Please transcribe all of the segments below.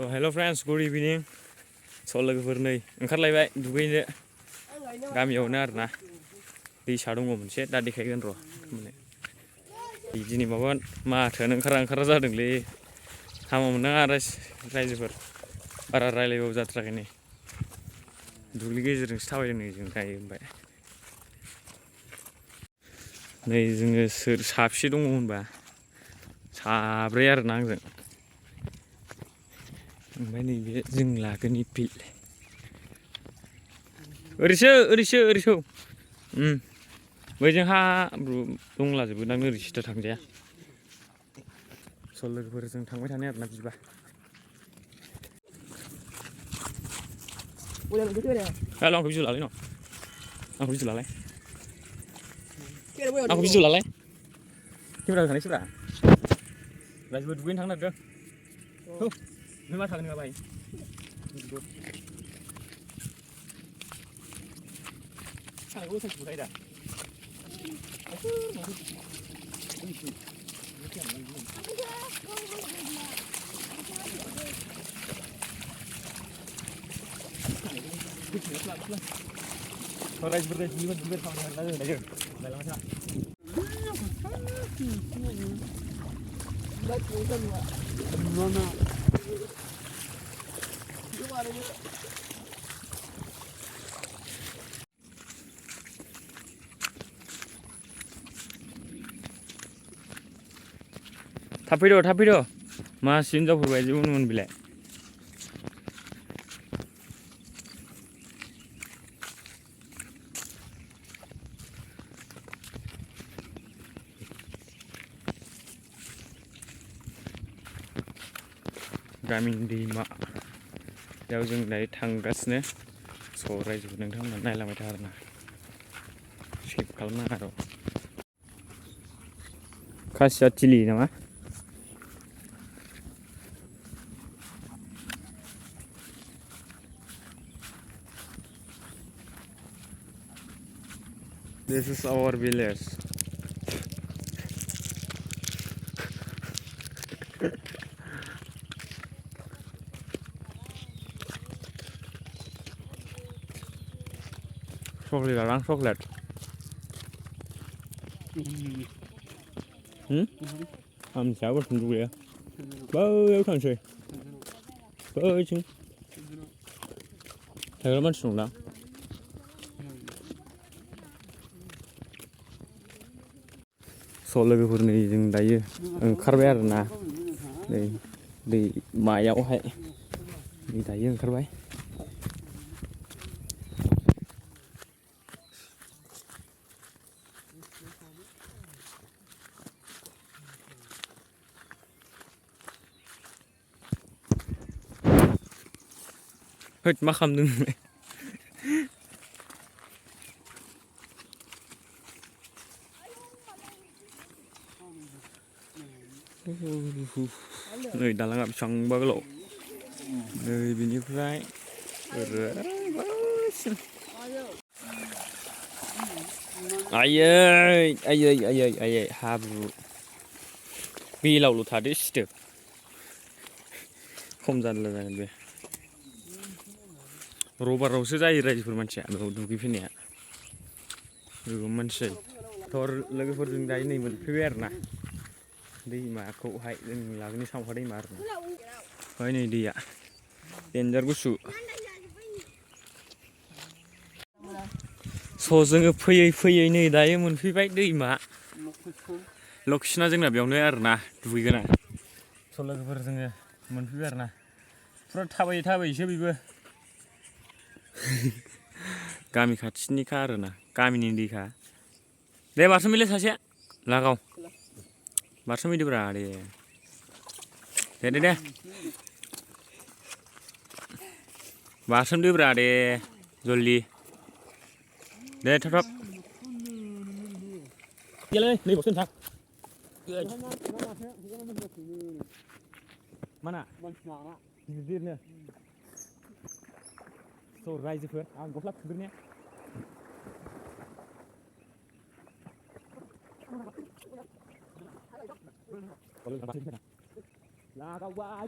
So hello friends, good evening. So लोगोफोर नै ओंखारलायबाय दुगैनो गामियावनो आरोना दैसा दङ मोनसे दा देखायगोन र' दिनै माबा माथोआनो ओंखारा जादोंलै हामा मोननाङा रायजोफोर बारा रायलायबाबो जाथ्राखै नै दुब्लि गेजेरजोंसो थाबायदों नै जों दायो ओमफ्राय नै जोङो सोर साबसे दङ होनबा साब्रै आरोना आंजों ओमफ्राय नैबे जों लागोनि फिल्ड ओरैसो बैजों हाब्रु दंलाजोबोदां ओरै सिदा थांजाया स' लोगोफोरजों थांबाय थानाय आरोना बिदिबा हेल' आंखौ भिडिअ लालाय आंखौ भिडिअ लालाय केमेरा होखानायसोब्रा रायजोफोर दुगैनो थांनो नागिरदों नों मा थागोन नोंहा बाहाय सानायखौ सानसे बुखायो दा रायजोफोर दुगैनो थांनो नागिरदों थाब फैद' मासि हिनजावफोर बायदि उन बिलाय गामिनि दैमायाव जों दायो थांगासिनो स' रायजोफोर नोंथांमोना नायलांबाय था आरोना सेभ खालामनाङा र' खासिया थिलि नामा This is our village. Chocolate. Am siapa dulu ya? Bawa kan sih? Bawa sih. Kalau mana sudah? स' लोगोफोर नै जों दायो ओंखारबाय आरोना दै मायावहाय नै दायो ओंखारबाय होद मा खालामदों नोंलाय नै दालाङा बेसेबांबा गोलाव नै बिनिफ्राय ओरैसिम आयै हाब्रु बेलावल' थादो सिदोब खम जारला जागोन बे रबारावसो जायो रायजोफोर मानसिया बेयाव दुगैफैनाया गोगोम मानसि जायो थ' लोगोफोरजों दायो नै मोनफैबाय आरोना दैमाखौहाय जों लागोनि सामखा दैमा आरोना ओमफ्राय नै दैया देन्जार गुसु स' जोङो फैयै नै दायो मोनफैबाय दैमा लकेसना जोंना बेयावनो आरोना दुगैगोना स' लोगोफोर जोङो मोनफैबाय आरोना फुरा थाबायसो बेबो गामि खाथिनिखा आरोना गामिनि दैखा दे बारसोमहैलै सासे लागाव बारसोमहैदोब्रा दे बारसोमदोब्रा दे जल्दि दे थाब गेलै नै बसोन थां mana गिदिरनो स' रायजोफोर आं गस्ला खुदुरनाया लागावबाय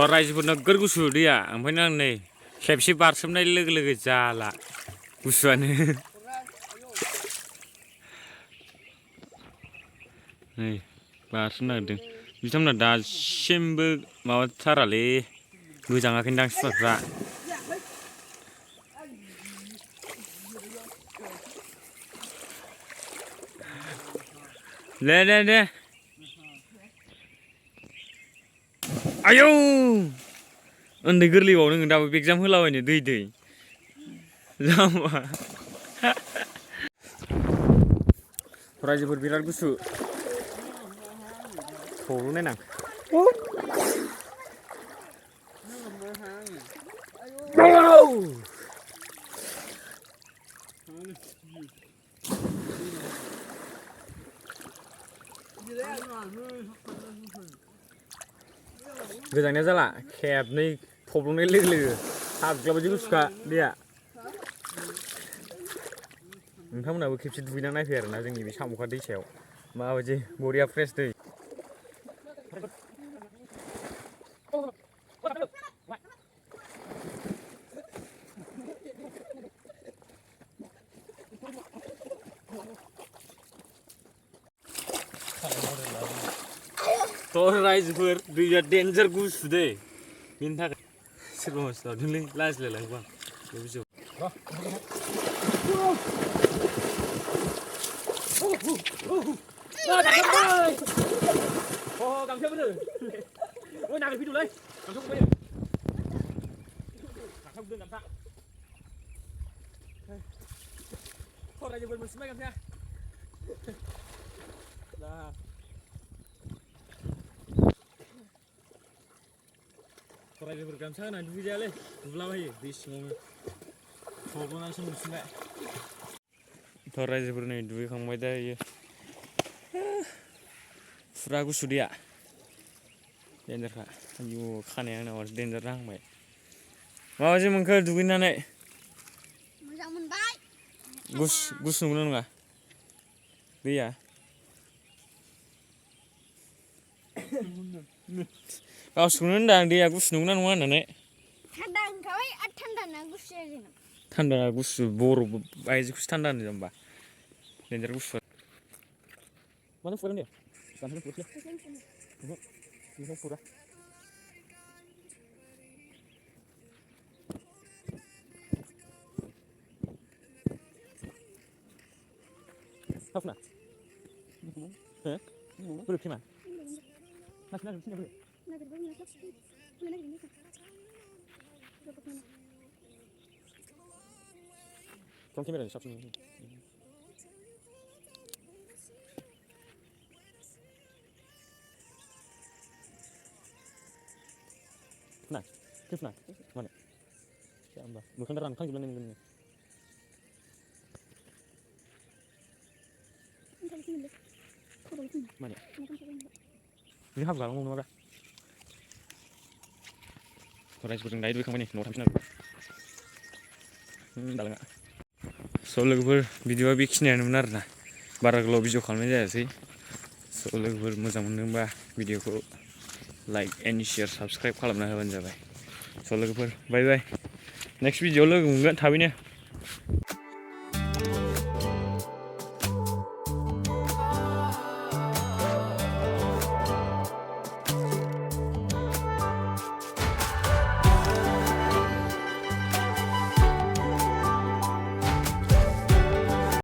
रायजोफोर नोगोर गुसु दैया ओमफ्राय आं नै खेबसे बारसोमनाय लोगो लोगो जाला गुसुआनो नै बारसोमनो नागिरदों बिथांमोना दासिमबो माबाथारालै गोजाङाखैनोदां सिफारफ्रा दे आयौ उन्दै गोरलैबाव नोङो दाबो एगजाम होलाबायनो दै जाम्बा रायजोफोर बिराद गुसु थौलुनाय नां गोजांनाया जाला खेबनै थब्लंनाय लोगो लोगो हाग्लाबायदि गुसुखा दैया नोंथांमोनाबो खेबसे दुगैना नायफै आरोना जोंनि बे साम'खा दैसायाव माबायदि बरिया फ्रेस दै रायजोफोर दैया डेन्जार गुसु दै बेनि थाखाय सोरबा मानसि दावदोंलै लाजिलायलांबा रायजोफोर गामसा होनानै दुगैजायालै दुब्लाबायो दै सिङावनो थब्लनानैसो मोनफिनबाय रायजोफोर नै दुगैखांबाय दायो फुरा गुसु दैया डेन्जारखा आयु खानाया आंना माथो डेन्जार जाहांबाय माबायदि मोनखो दुगैनानै मोजां मोनबाय गुसु नंगौना नङा दैया गावसोरखौनो होनदां दैया गुसु नंगौना नङा होननानै थान्दा होनखाबाय आरो थान्दा ना गुसु जादों थान्दा गुसु बरफ बायदिखौसो थान्दा होनो होमबा डेन्जार गुसु मानो फुरा दे गामसाखौ फुरा फुरा Hafna. Heh? Boleh kemana? Nas sini boleh. Tolong kamera shot sini. Nah, kemana? Mana? Siapa? Bukan terang kan gimana ini? Mana? Ini hab galang ngomong apa? Orang sebutkan dari dua kang mana? Nomor hampiran. Dalam. Logoफोर भिडिअआ बेखिनियानोमोन आरोना बारा गोलाव video खालामनाय जायासै लोगोफोर मोजां मोनदोंबा भिडिअखौ like and share subscribe खालामना होबानो जाबाय लोगोफोर बाय बाय नेक्स्ट भिडिअआव लोगो मोनगोन थाबैनो